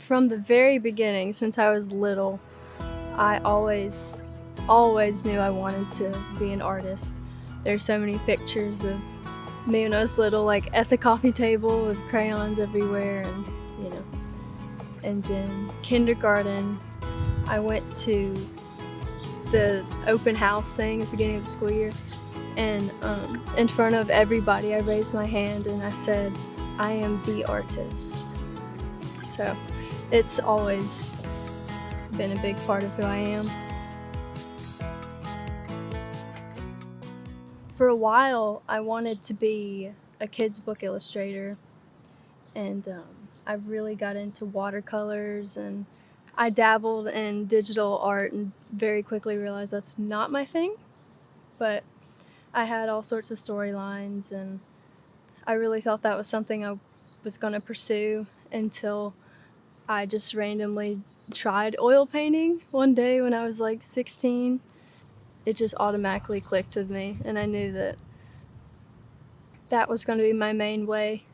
From the very beginning, since I was little, I always knew I wanted to be an artist. There's so many pictures of me when I was little, like at the coffee table with crayons everywhere, and you know. And in kindergarten, I went to the open house thing at the beginning of the school year, and in front of everybody, I raised my hand and I said, "I am the artist." So it's always been a big part of who I am. For a while, I wanted to be a kid's book illustrator, and I really got into watercolors, and I dabbled in digital art and very quickly realized that's not my thing, but I had all sorts of storylines, and I really thought that was something I was going to pursue until I just randomly tried oil painting one day when I was like 16. It just automatically clicked with me, and I knew that that was going to be my main way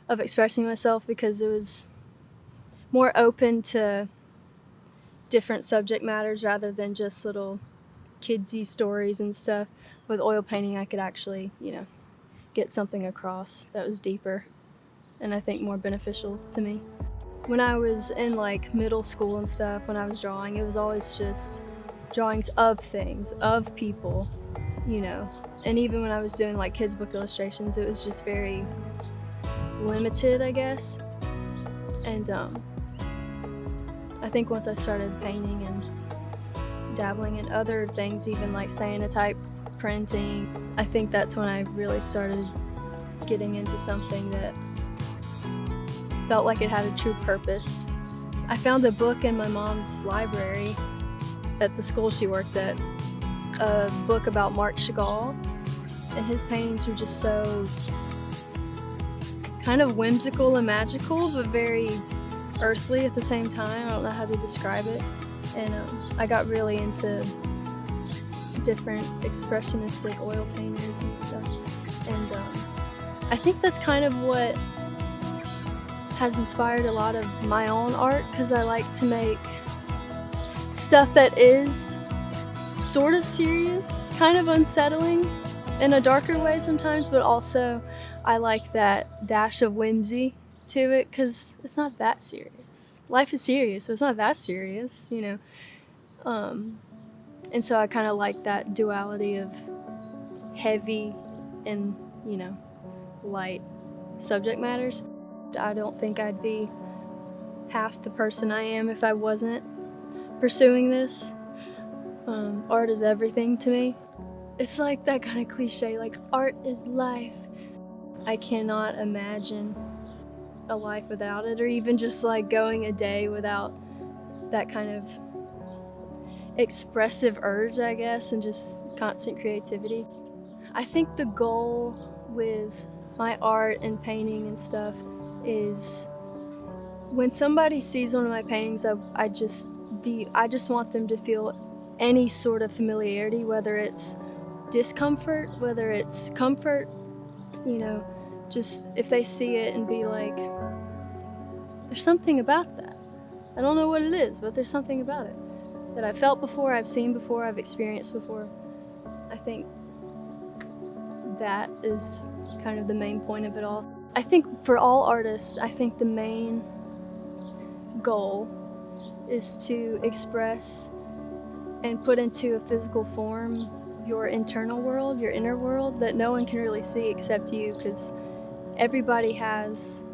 of expressing myself because it was more open to different subject matters rather than just little kidsy stories and stuff. With oil painting, I could actually, get something across that was deeper and I think more beneficial to me. When I was in like middle school and stuff, when I was drawing, it was always just drawings of things, of people, And even when I was doing like kids' book illustrations, it was just very limited, I guess. And I think once I started painting and dabbling in other things, even like cyanotype printing, I think that's when I really started getting into something that felt like it had a true purpose. I found a book in my mom's library at the school she worked at, a book about Marc Chagall, and his paintings were just so kind of whimsical and magical, but very earthly at the same time. I don't know how to describe it. And I got really into different expressionistic oil painters and stuff. And I think that's kind of what has inspired a lot of my own art, because I like to make stuff that is sort of serious, kind of unsettling in a darker way sometimes, but also I like that dash of whimsy to it because it's not that serious. Life is serious, but it's not that serious, And so I kind of like that duality of heavy and, light subject matters. I don't think I'd be half the person I am if I wasn't pursuing this. Art is everything to me. It's like that kind of cliche, like art is life. I cannot imagine a life without it, or even just like going a day without that kind of expressive urge, I guess, and just constant creativity. I think the goal with my art and painting and stuff is when somebody sees one of my paintings, I just want them to feel any sort of familiarity, whether it's discomfort, whether it's comfort, just if they see it and be like, there's something about that. I don't know what it is, but there's something about it that I've felt before, I've seen before, I've experienced before. I think that is kind of the main point of it all. I think for all artists, I think the main goal is to express and put into a physical form your internal world, your inner world that no one can really see except you, because everybody has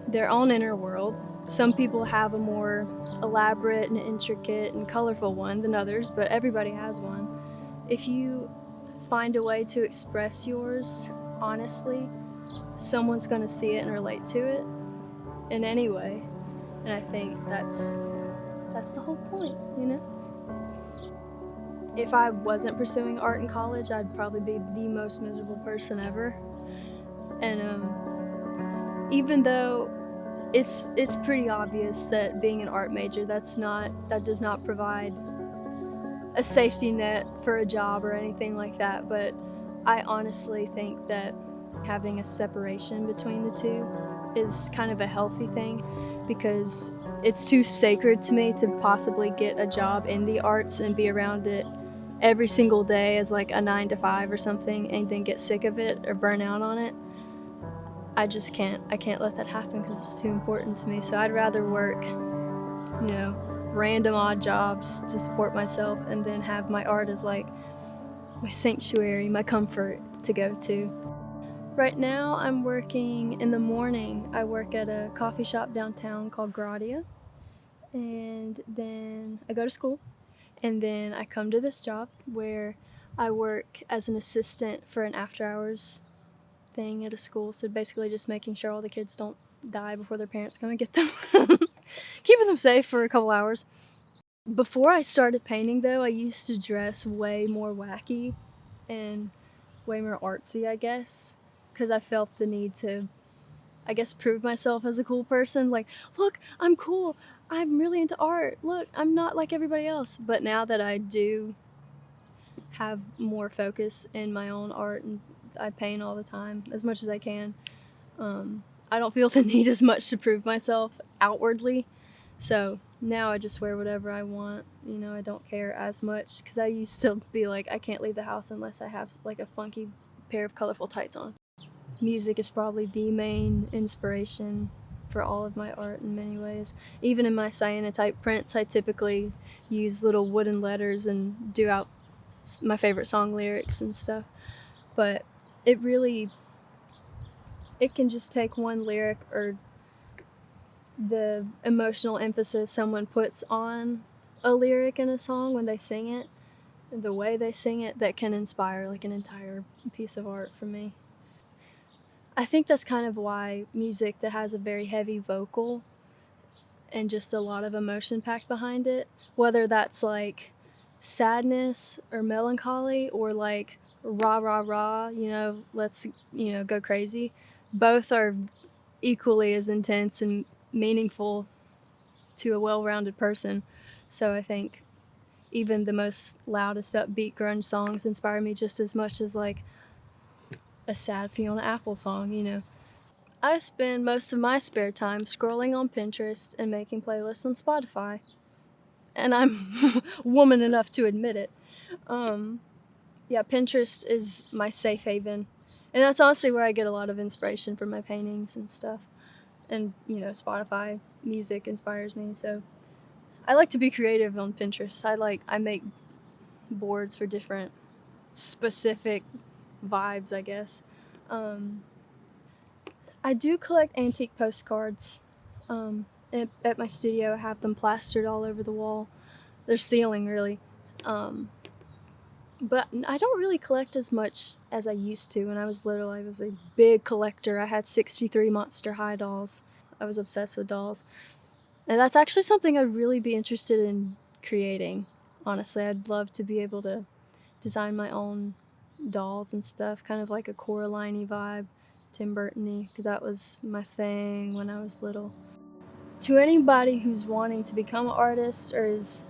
their own inner world. Some people have a more elaborate and intricate and colorful one than others, but everybody has one. If you find a way to express yours honestly, someone's going to see it and relate to it in any way. And I think that's the whole point, If I wasn't pursuing art in college, I'd probably be the most miserable person ever. And even though it's pretty obvious that being an art major, that does not provide a safety net for a job or anything like that, but I honestly think that having a separation between the two is kind of a healthy thing, because it's too sacred to me to possibly get a job in the arts and be around it every single day as like a 9 to 5 or something and then get sick of it or burn out on it. I can't let that happen because it's too important to me. So I'd rather work, random odd jobs to support myself and then have my art as like my sanctuary, my comfort to go to. Right now I'm working in the morning. I work at a coffee shop downtown called Gradia, and then I go to school, and then I come to this job where I work as an assistant for an after hours thing at a school. So basically just making sure all the kids don't die before their parents come and get them. Keeping them safe for a couple hours. Before I started painting though, I used to dress way more wacky and way more artsy, I guess, because I felt the need to, I guess, prove myself as a cool person. Like, look, I'm cool. I'm really into art. Look, I'm not like everybody else. But now that I do have more focus in my own art and I paint all the time as much as I can, I don't feel the need as much to prove myself outwardly. So now I just wear whatever I want. I don't care as much, because I used to be like, I can't leave the house unless I have like a funky pair of colorful tights on. Music is probably the main inspiration for all of my art in many ways. Even in my cyanotype prints, I typically use little wooden letters and do out my favorite song lyrics and stuff. But it can just take one lyric or the emotional emphasis someone puts on a lyric in a song when they sing it, the way they sing it, that can inspire like an entire piece of art for me. I think that's kind of why music that has a very heavy vocal and just a lot of emotion packed behind it, whether that's like sadness or melancholy or like rah rah rah, let's go crazy, both are equally as intense and meaningful to a well-rounded person. So I think even the most loudest upbeat grunge songs inspire me just as much as like a sad Fiona Apple song. I spend most of my spare time scrolling on Pinterest and making playlists on Spotify, and I'm woman enough to admit it. Yeah, Pinterest is my safe haven, and that's honestly where I get a lot of inspiration for my paintings and stuff. And Spotify music inspires me, so I like to be creative on Pinterest. I make boards for different specific vibes, I guess. I do collect antique postcards. At my studio, I have them plastered all over the wall. Their ceiling, really. But I don't really collect as much as I used to. When I was little, I was a big collector. I had 63 Monster High dolls. I was obsessed with dolls. And that's actually something I'd really be interested in creating. Honestly, I'd love to be able to design my own dolls and stuff, kind of like a Coraline-y vibe, Tim Burton-y, because that was my thing when I was little. To anybody who's wanting to become an artist or is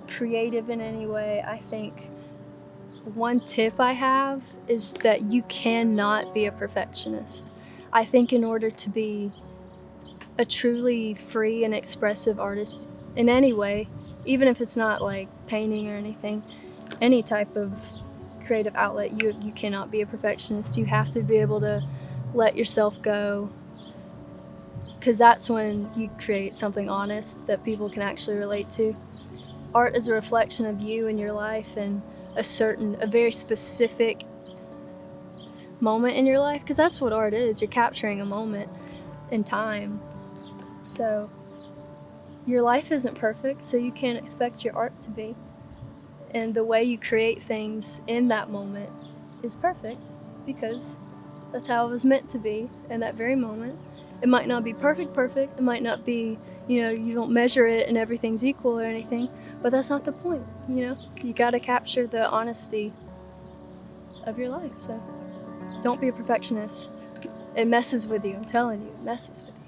creative in any way, I think one tip I have is that you cannot be a perfectionist. I think in order to be a truly free and expressive artist in any way, even if it's not like painting or anything, any type of creative outlet, you cannot be a perfectionist. You have to be able to let yourself go, because that's when you create something honest that people can actually relate to. Art is a reflection of you and your life and a very specific moment in your life, because that's what art is. You're capturing a moment in time. So your life isn't perfect, so you can't expect your art to be. And the way you create things in that moment is perfect, because that's how it was meant to be in that very moment. It might not be perfect. It might not be, you don't measure it and everything's equal or anything, but that's not the point, You gotta capture the honesty of your life, so don't be a perfectionist. It messes with you, I'm telling you, it messes with you.